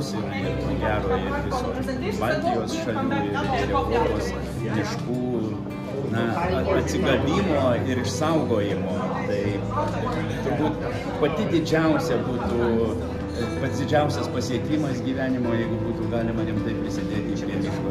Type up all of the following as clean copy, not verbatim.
Lietuvos ir ko gero ir viso Baltijos šalių ir Europos miškų atsigavimo ir išsaugojimo. Tai turbūt pats didžiausias pasiekimas gyvenimo, jeigu būtų galima rimtai prisidėti prie miško.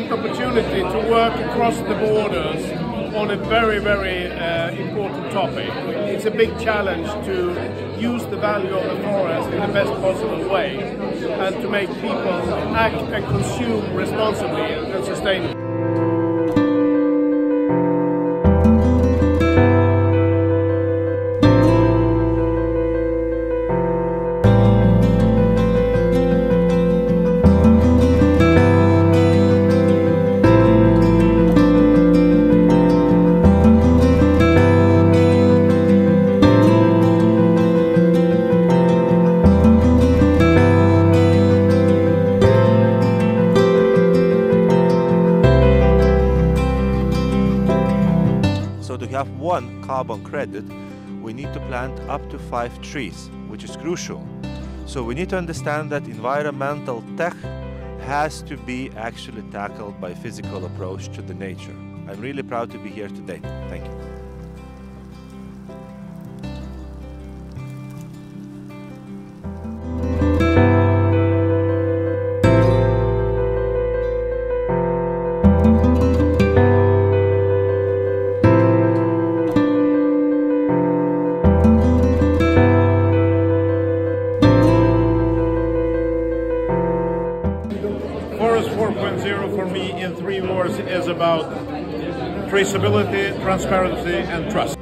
Opportunity to work across the borders on a very, very important topic. It's a big challenge to use the value of the forest in the best possible way and to make people act and consume responsibly and sustainably. So to have 1 carbon credit, we need to plant up to 5 trees, which is crucial. So we need to understand that environmental tech has to be actually tackled by physical approach to the nature. I'm really proud to be here today. Thank you. Forest 4.0 for me in 3 words is about traceability, transparency and trust.